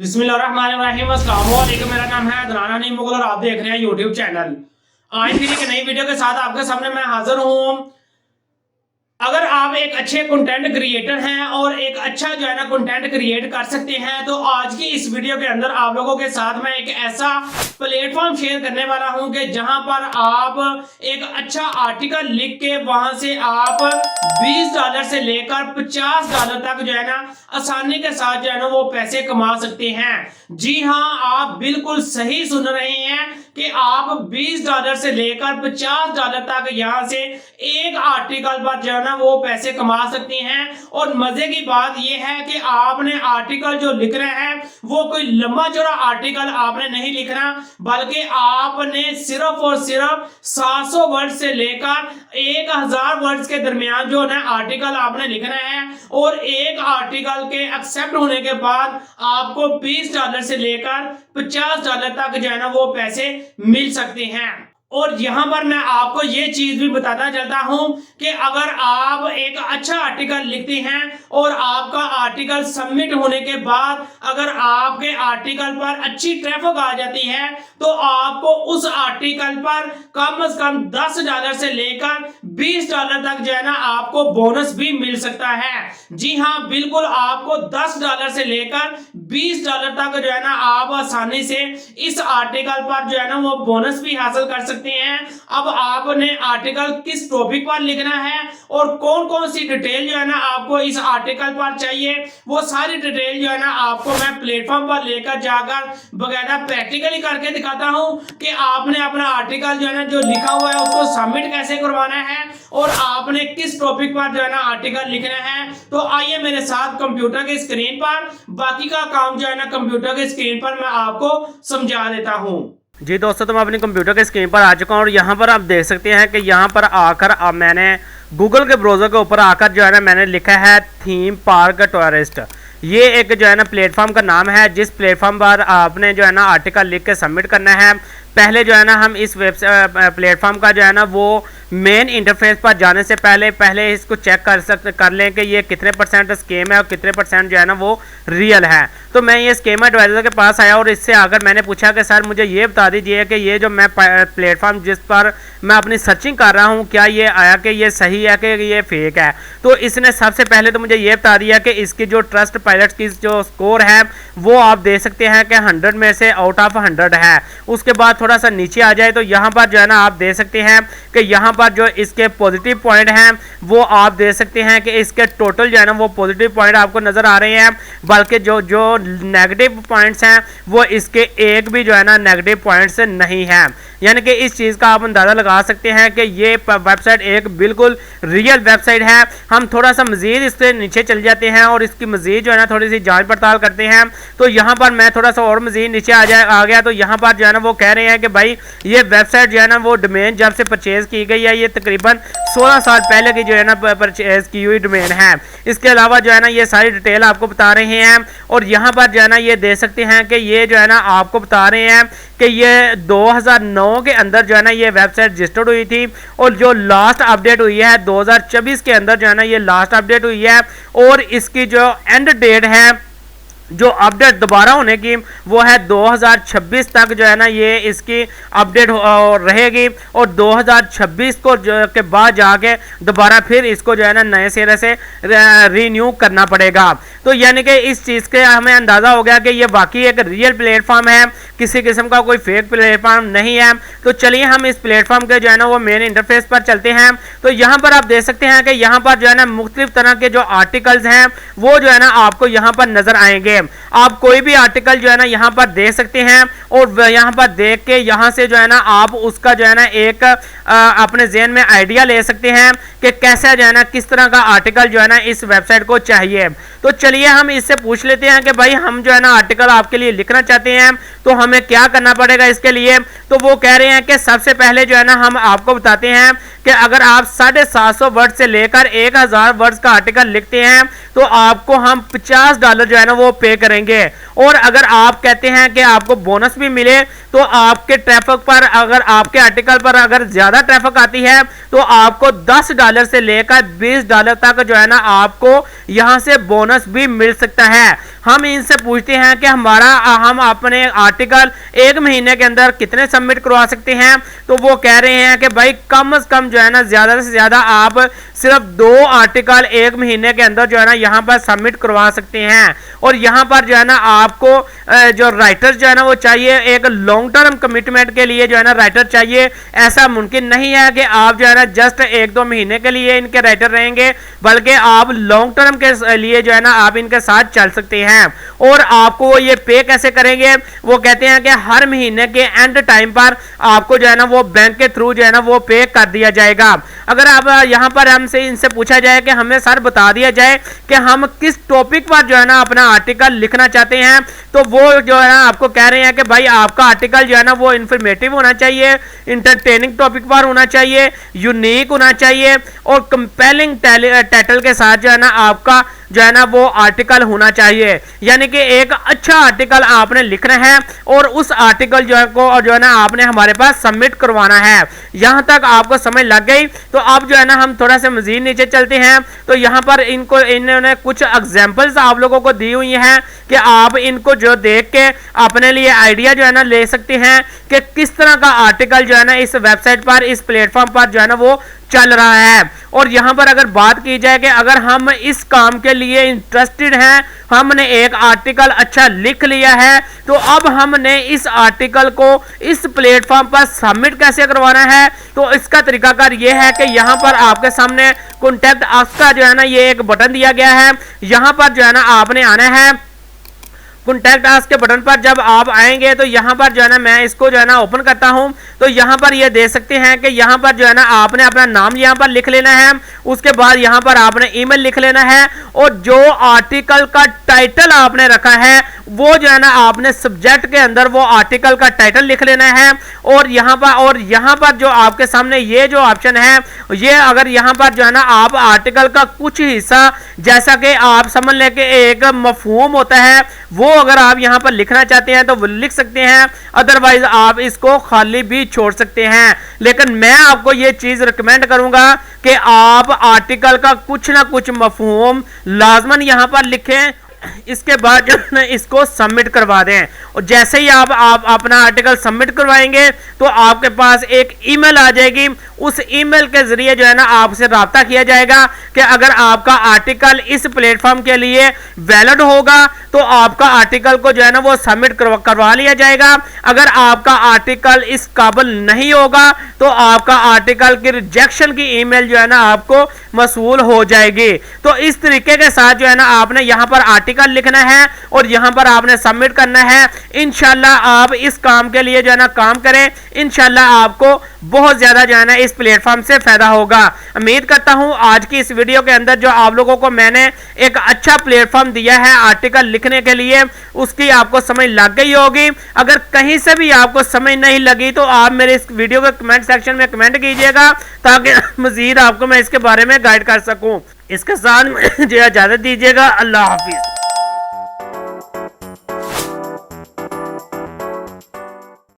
बिस्मिल्लाहिर्रहमानिर्रहीम, अस्सलाम वालेकुम। मेरा नाम है अदनान हनीफ मुगल और आप देख रहे हैं यूट्यूब चैनल। आज फिर एक नई वीडियो के साथ आपके सामने मैं हाजिर हूँ। अगर आप एक अच्छे कंटेंट क्रिएटर हैं और एक अच्छा जो है ना कंटेंट क्रिएट कर सकते हैं, तो आज की इस वीडियो के अंदर आप लोगों के साथ मैं एक ऐसा प्लेटफॉर्म शेयर करने वाला हूं कि जहां पर आप एक अच्छा आर्टिकल लिख के वहां से आप $20 से लेकर $50 तक जो है ना आसानी के साथ जो है ना वो पैसे कमा सकते हैं। जी हाँ, आप बिल्कुल सही सुन रहे हैं कि आप $20 से लेकर $50 तक यहां से एक आर्टिकल पर जो है ना वो पैसे कमा सकते हैं। और मजे की बात यह है कि आपने आर्टिकल जो लिख रहे हैं वो कोई लंबा चौड़ा आर्टिकल आपने नहीं लिखना, बल्कि आपने सिर्फ और सिर्फ 700 वर्ड से लेकर 1000 वर्ड्स के दरमियान जो है आर्टिकल आपने लिखना है। और एक आर्टिकल के एक्सेप्ट होने के बाद आपको $20 से लेकर $50 तक जो है ना वो पैसे मिल सकते हैं। और यहां पर मैं आपको ये चीज भी बताता चलता हूं कि अगर आप एक अच्छा आर्टिकल लिखते हैं और आपका आर्टिकल सबमिट होने के बाद अगर आपके आर्टिकल पर अच्छी ट्रैफिक आ जाती है, तो आपको उस आर्टिकल पर कम से कम $10 से लेकर $20 तक जो है ना आपको बोनस भी मिल सकता है। जी हाँ, बिल्कुल आपको $10 से लेकर $20 तक जो है ना आप आसानी से इस आर्टिकल पर जो है ना वो बोनस भी हासिल कर सकते हैं। अब आपने आर्टिकल किस टॉपिक पर लिखना है और कौन कौन सी डिटेल जो है ना आपको इस आर्टिकल पर चाहिए, वो सारी डिटेल जो है ना आपको मैं प्लेटफॉर्म पर लेकर जाकर बकायदा प्रैक्टिकली करके दिखाता हूं कि आपने अपना आर्टिकल जो है ना जो लिखा हुआ है उसको सबमिट कैसे करवाना है और आपने किस टॉपिक पर जो है ना आर्टिकल लिखना है। तो आइए मेरे साथ कंप्यूटर के स्क्रीन पर, बाकी का काम जो है ना कंप्यूटर के स्क्रीन पर मैं आपको समझा देता हूं। जी दोस्तों, तो मैं अपनी कंप्यूटर के स्क्रीन पर आ चुका हूँ और यहाँ पर आप देख सकते हैं कि यहाँ पर आकर मैंने गूगल के ब्राउज़र के ऊपर आकर जो है ना मैंने लिखा है थीम पार्क टूरिस्ट। ये एक जो है ना प्लेटफॉर्म का नाम है, जिस प्लेटफॉर्म पर आपने जो है ना आर्टिकल लिख के सबमिट करना है। पहले जो है ना हम इस प्लेटफॉर्म का जो है ना वो मेन इंटरफेस पर जाने से पहले इसको चेक कर लें कि ये कितने % स्कैम है और कितने % जो है ना वो रियल है। तो मैं ये स्कैम एडवाइजर के पास आया और इससे आकर मैंने पूछा कि सर मुझे ये बता दीजिए कि ये जो मैं प्लेटफॉर्म जिस पर मैं अपनी सर्चिंग कर रहा हूँ, क्या ये आया कि ये सही है कि ये फेक है। तो इसने सबसे पहले तो मुझे ये बता दिया कि इसकी जो ट्रस्ट पायलट की जो स्कोर है वो आप दे सकते हैं कि 100 में से आउट ऑफ 100 है। उसके बाद थोड़ा सा नीचे आ जाए तो यहाँ पर जो है ना आप दे सकते हैं कि यहाँ पर जो इसके पॉजिटिव पॉइंट हैं वो आप दे सकते हैं कि इसके टोटल जो है ना वो पॉजिटिव पॉइंट आपको नज़र आ रहे हैं, बल्कि जो नेगेटिव पॉइंट्स हैं वो इसके एक भी जो है ना नेगेटिव पॉइंट्स नहीं है। यानी कि इस चीज़ का आप अंदाज़ा लगा सकते हैं कि ये वेबसाइट एक बिल्कुल रियल वेबसाइट है। हम थोड़ा सा मज़ीद इससे नीचे चल जाते हैं और इसकी मज़ीद जो है ना थोड़ी सी जांच पड़ताल करते हैं। तो यहाँ पर मैं थोड़ा सा और मज़ीद नीचे आ गया तो यहाँ पर जो है ना वो कह रहे हैं कि भाई ये वेबसाइट जो है ना वो डोमेन जब से परचेज़ की गई है, ये तकरीबन 16 साल पहले की जो है ना परचेज़ की हुई डोमेन है। इसके अलावा जो है ना ये सारी डिटेल आपको बता रहे हैं और यहाँ पर जो है ना ये दे सकते हैं कि ये जो है ना आपको बता रहे हैं कि ये 2009 के अंदर जो है ना ये वेबसाइट रजिस्टर्ड हुई थी और जो लास्ट अपडेट हुई है 2024 के अंदर जो है ना ये लास्ट अपडेट हुई है। और इसकी जो एंड डेट है जो अपडेट दोबारा होने की वो है 2026 तक जो है ना ये इसकी अपडेट रहेगी और 2026 को के बाद जाके दोबारा फिर इसको जो है ना नए सिरे से रीन्यू करना पड़ेगा। तो यानी कि इस चीज़ के हमें अंदाज़ा हो गया कि ये वाकई एक रियल प्लेटफॉर्म है, किसी किस्म का कोई फेक प्लेटफॉर्म नहीं है। तो चलिए हम इस प्लेटफॉर्म के जो है ना वो मेन इंटरफेस पर चलते हैं। तो यहाँ पर आप देख सकते हैं कि यहाँ पर जो है ना मुख्तलिफ तरह के जो आर्टिकल्स हैं वो जो है ना आपको यहाँ पर नज़र आएंगे। आप कोई भी आर्टिकल जो है ना यहाँ पर देख सकते हैं और यहाँ पर देख के यहाँ से जो है ना आप उसका जो है ना एक अपने ज़हन में आइडिया ले सकते हैं कि कैसा जो है ना किस तरह का आर्टिकल जो है ना इस वेबसाइट को चाहिए। तो चलिए हम इससे पूछ लेते हैं कि भाई हम जो है ना आर्टिकल आपके लिए लिखना चाहते हैं तो हमें क्या करना पड़ेगा इसके लिए। तो वो कह रहे हैं कि सबसे पहले जो है ना हम आपको बताते हैं कि अगर आप 750 वर्ड से लेकर 1000 वर्ड्स का आर्टिकल लिखते हैं तो आपको हम $50 जो है ना वो पे करेंगे। और अगर आप कहते हैं कि आपको बोनस भी मिले तो आपके ट्रैफिक पर, अगर आपके आर्टिकल पर अगर ज्यादा ट्रैफिक आती है तो आपको $10 से लेकर $20 तक जो है ना आपको यहां से बोनस भी मिल सकता है। हम इनसे पूछते हैं कि हम अपने आर्टिकल 1 महीने के अंदर कितने सबमिट करवा सकते हैं, तो वो कह रहे हैं कि भाई कम से कम जो है ना ज्यादा से ज्यादा आप सिर्फ 2 आर्टिकल 1 महीने के अंदर जो है ना यहाँ पर सबमिट करवा सकते हैं। और यहाँ पर जो है ना आपको जो राइटर जो है ना वो चाहिए, एक लॉन्ग टर्म कमिटमेंट के लिए जो है ना राइटर चाहिए। ऐसा मुमकिन नहीं है कि आप जो है ना जस्ट 1-2 महीने के लिए इनके राइटर रहेंगे, बल्कि आप लॉन्ग टर्म के लिए जो है ना आप इनके साथ चल सकते हैं। और आपको ये पे कैसे करेंगे, वो कहते हैं कि हर महीने के एंड टाइम पर आपको जो है ना वो बैंक के थ्रू जो है ना वो पे कर दिया जाएगा। अगर आप यहाँ पर हमसे इनसे पूछा जाए कि हमें सर बता दिया जाए कि हम किस टॉपिक पर जो है ना अपना आर्टिकल लिखना चाहते हैं, तो वो जो है ना आपको कह रहे हैं कि भाई आपका आर्टिकल जो है ना वो इंफॉर्मेटिव होना चाहिए, इंटरटेनिंग टॉपिक पर होना चाहिए, यूनिक होना चाहिए और कंपेलिंग टाइटल के साथ जो है ना आपका जो है ना वो आर्टिकल होना चाहिए। यानी कि एक अच्छा आर्टिकल आपने लिखना है और उस आर्टिकल जो है ना आपने हमारे पास सबमिट करवाना है। यहां तक आपको समझ लग गई, तो अब जो है ना हम थोड़ा सा मजीद नीचे चलते हैं। तो यहां पर इन्होंने कुछ एग्जांपल्स आप लोगों को दी हुई हैं कि आप इनको जो देख के अपने लिए आइडिया जो है ना ले सकते हैं कि किस तरह का आर्टिकल जो है ना इस वेबसाइट पर, इस प्लेटफॉर्म पर जो है ना वो चल रहा है। और यहां पर अगर बात की जाए कि अगर हम इस काम के लिए इंटरेस्टेड हैं, हमने एक आर्टिकल अच्छा लिख लिया है, तो अब हमने इस आर्टिकल को इस प्लेटफॉर्म पर सबमिट कैसे करवाना है। तो इसका तरीकाकार ये है कि यहां पर आपके सामने कॉन्टैक्ट अस का जो है ना ये एक बटन दिया गया है। यहां पर जो है ना आपने आना है कॉन्टैक्ट अस के बटन पर। जब आप आएंगे तो यहाँ पर जो है ना मैं इसको जो है ना ओपन करता हूँ, तो यहाँ पर ये देख सकते हैं कि यहाँ पर जो है ना आपने अपना नाम यहाँ पर लिख लेना है। उसके बाद यहाँ पर आपने ईमेल लिख लेना है और जो आर्टिकल का टाइटल आपने रखा है वो जो है ना आपने सब्जेक्ट के अंदर वो आर्टिकल का टाइटल लिख लेना है। और यहाँ पर जो आपके सामने ये जो ऑप्शन है, ये अगर यहाँ पर जो है ना आप आर्टिकल का कुछ हिस्सा, जैसा कि आप समझ लें कि एक मफहूम होता है, वो अगर आप यहां पर लिखना चाहते हैं तो वो लिख सकते हैं, अदरवाइज आप इसको खाली भी छोड़ सकते हैं। लेकिन मैं आपको ये चीज रिकमेंड करूंगा कि आप आर्टिकल का कुछ ना कुछ मफहूम लाजमन यहां पर लिखें, इसके बाद जो है इसको सबमिट करवा दें। और जैसे ही आप अपना आर्टिकल सबमिट करवाएंगे तो आपके पास एक ईमेल आ जाएगी। उस ईमेल के जरिए जो है ना आपसे राब्ता किया जाएगा कि अगर आपका आर्टिकल इस प्लेटफॉर्म के लिए वैलिड होगा तो आपका आर्टिकल को जो है ना वो सबमिट करवा लिया जाएगा। अगर आपका आर्टिकल इस काबिल नहीं होगा तो आपका आर्टिकल की रिजेक्शन की ईमेल जो है ना आपको मसूल हो जाएगी। तो इस तरीके के साथ जो है ना आपने यहाँ पर आर्टिकल लिखना है और यहाँ पर आपने सबमिट करना है। इंशाल्लाह आप इस काम के लिए जो है ना काम करें, इंशाल्लाह आपको बहुत ज्यादा जो है ना इस प्लेटफॉर्म से फायदा होगा। उम्मीद करता हूं आज की इस वीडियो के अंदर जो आप लोगों को मैंने एक अच्छा प्लेटफॉर्म दिया है आर्टिकल लिखने के लिए, उसकी आपको समझ लग गई होगी। अगर कहीं से भी आपको समझ नहीं लगी तो आप मेरे इस वीडियो के कमेंट सेक्शन में कमेंट कीजिएगा ताकि मजीद आपको मैं इसके बारे में गाइड कर सकूं। इसके साथ मुझे इजाजत दीजिएगा। अल्लाह हाफिज।